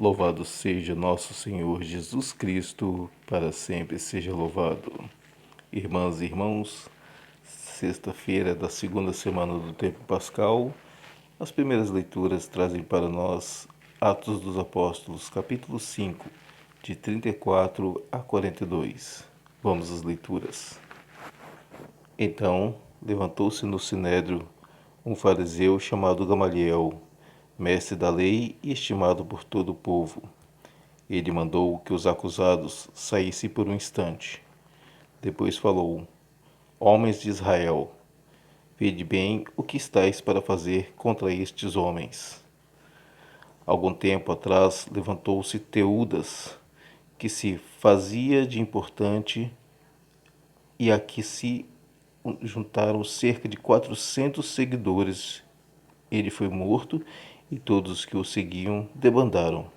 Louvado seja nosso Senhor Jesus Cristo, para sempre seja louvado. Irmãs e irmãos, sexta-feira da segunda semana do tempo pascal, as primeiras leituras trazem para nós Atos dos Apóstolos, capítulo 5, de 34 a 42. Vamos às leituras. Então, levantou-se no sinédrio um fariseu chamado Gamaliel, mestre da lei e estimado por todo o povo. Ele mandou que os acusados saíssem por um instante. Depois falou: Homens de Israel, vede bem o que estáis para fazer contra estes homens. Algum tempo atrás levantou-se Teudas, que se fazia de importante, e a que se juntaram cerca de 400 seguidores. Ele foi morto e todos os que o seguiam debandaram.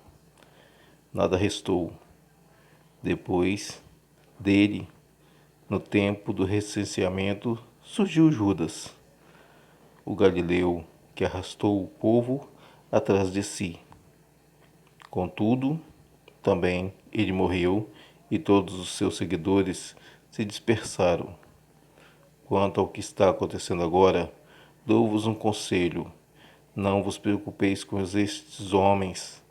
Nada restou. Depois dele, no tempo do recenseamento, surgiu Judas, o galileu, que arrastou o povo atrás de si. Contudo, também ele morreu e todos os seus seguidores se dispersaram. Quanto ao que está acontecendo agora, dou-vos um conselho: não vos preocupeis com estes homens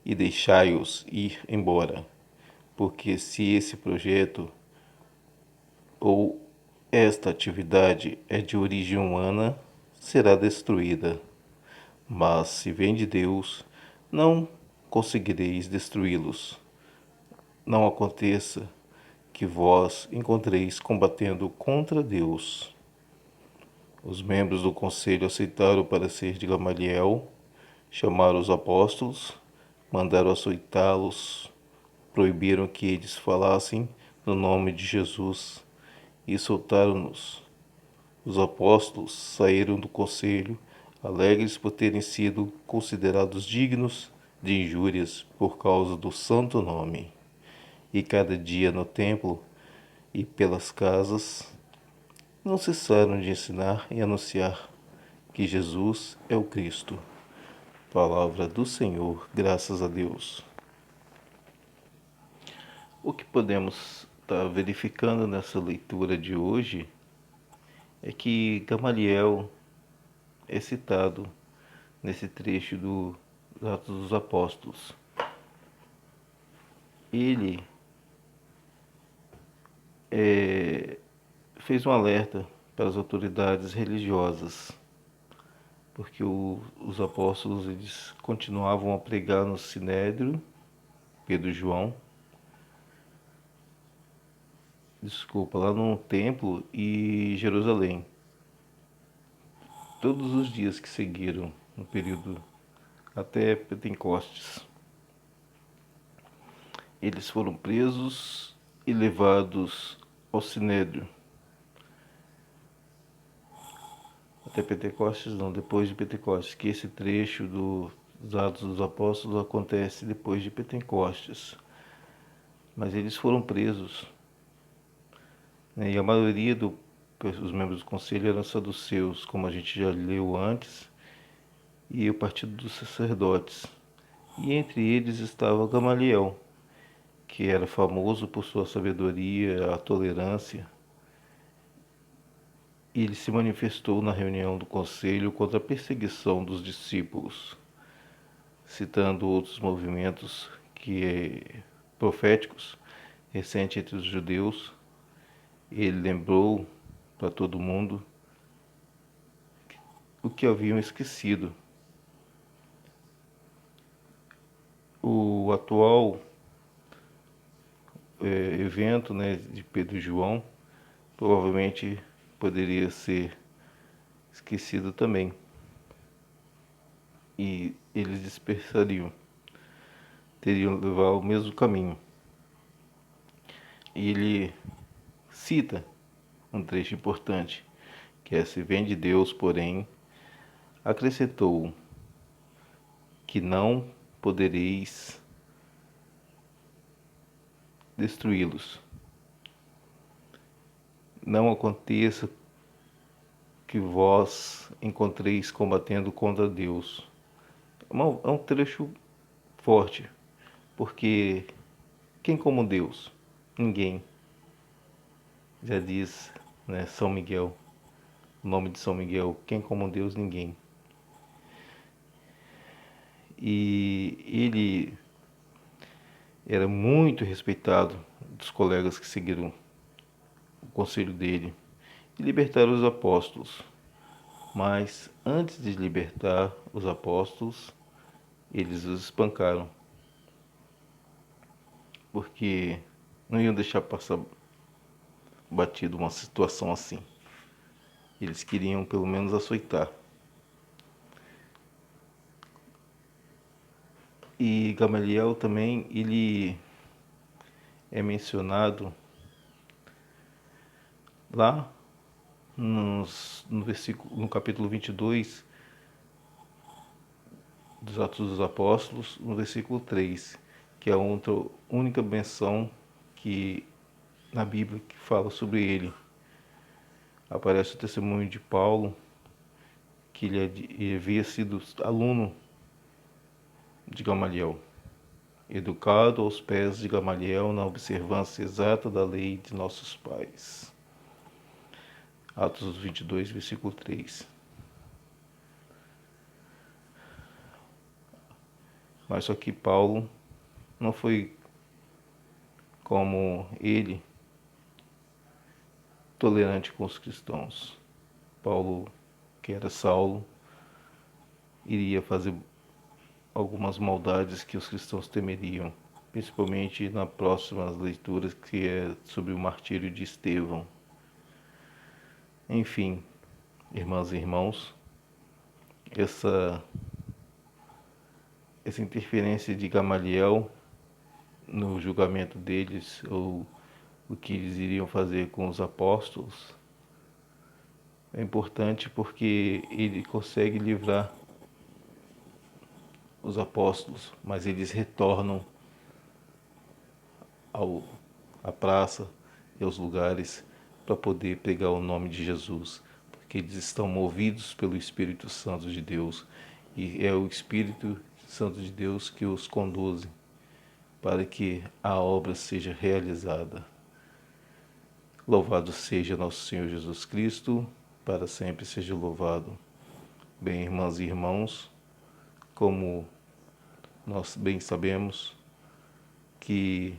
e deixai-os ir embora, porque se esse projeto ou esta atividade é de origem humana, será destruída. Mas se vem de Deus, não conseguireis destruí-los. Não aconteça que vós encontreis combatendo contra Deus. Os membros do conselho aceitaram o parecer de Gamaliel, chamaram os apóstolos, mandaram açoitá-los, proibiram que eles falassem no nome de Jesus e soltaram-nos. Os apóstolos saíram do conselho, alegres por terem sido considerados dignos de injúrias por causa do santo nome. E cada dia no templo e pelas casas não cessaram de ensinar e anunciar que Jesus é o Cristo. Palavra do Senhor, graças a Deus. O que podemos estar verificando nessa leitura de hoje é que Gamaliel é citado nesse trecho dos Atos dos Apóstolos. Ele fez um alerta para as autoridades religiosas, porque os apóstolos eles continuavam a pregar no Sinédrio, Pedro e João, lá no templo e Jerusalém, todos os dias que seguiram, no período até Pentecostes. Eles foram presos e levados ao Sinédrio. Até Pentecostes não, depois de Pentecostes, que esse trecho dos Atos dos Apóstolos acontece depois de Pentecostes. Mas eles foram presos, né? E a maioria dos membros do conselho eram saduceus, como a gente já leu antes, e o partido dos sacerdotes. E entre eles estava Gamaliel, que era famoso por sua sabedoria, a tolerância. E ele se manifestou na reunião do conselho contra a perseguição dos discípulos, citando outros movimentos proféticos recentes entre os judeus. Ele lembrou para todo mundo o que haviam esquecido. O atual evento, né, de Pedro e João provavelmente poderia ser esquecido também, e eles dispersariam, teriam levar o mesmo caminho. E ele cita um trecho importante, que é: se vem de Deus, porém, acrescentou que não podereis destruí-los. Não aconteça que vós encontreis combatendo contra Deus. É um trecho forte, porque quem como Deus? Ninguém. Já diz, né, São Miguel, o nome de São Miguel, quem como Deus? Ninguém. E ele era muito respeitado dos colegas que seguiram o conselho dele e libertaram os apóstolos. Mas antes de libertar os apóstolos, eles os espancaram, porque não iam deixar passar batido uma situação assim. Eles queriam pelo menos açoitar. E Gamaliel também, ele é mencionado lá no capítulo 22 dos Atos dos Apóstolos, no versículo 3, que é a única menção que na Bíblia que fala sobre ele. Aparece o testemunho de Paulo, que ele havia sido aluno de Gamaliel, educado aos pés de Gamaliel na observância exata da lei de nossos pais. Atos 22, versículo 3. Mas só que Paulo não foi como ele, tolerante com os cristãos. Paulo, que era Saulo, iria fazer algumas maldades que os cristãos temeriam, principalmente nas próximas leituras, que é sobre o martírio de Estevão. Enfim, irmãs e irmãos, essa interferência de Gamaliel no julgamento deles, ou o que eles iriam fazer com os apóstolos, é importante porque ele consegue livrar os apóstolos, mas eles retornam à praça e aos lugares para poder pregar o nome de Jesus, porque eles estão movidos pelo Espírito Santo de Deus, e é o Espírito Santo de Deus que os conduz para que a obra seja realizada. Louvado seja nosso Senhor Jesus Cristo, para sempre seja louvado. Bem, irmãs e irmãos, como nós bem sabemos que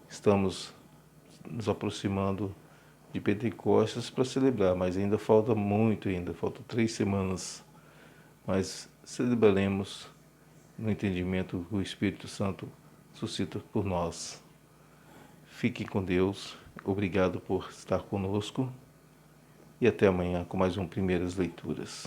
estamos nos aproximando de Pentecostes para celebrar, mas ainda falta muito, faltam 3 semanas, mas celebraremos no entendimento que o Espírito Santo suscita por nós. Fiquem com Deus, obrigado por estar conosco e até amanhã com mais um Primeiras Leituras.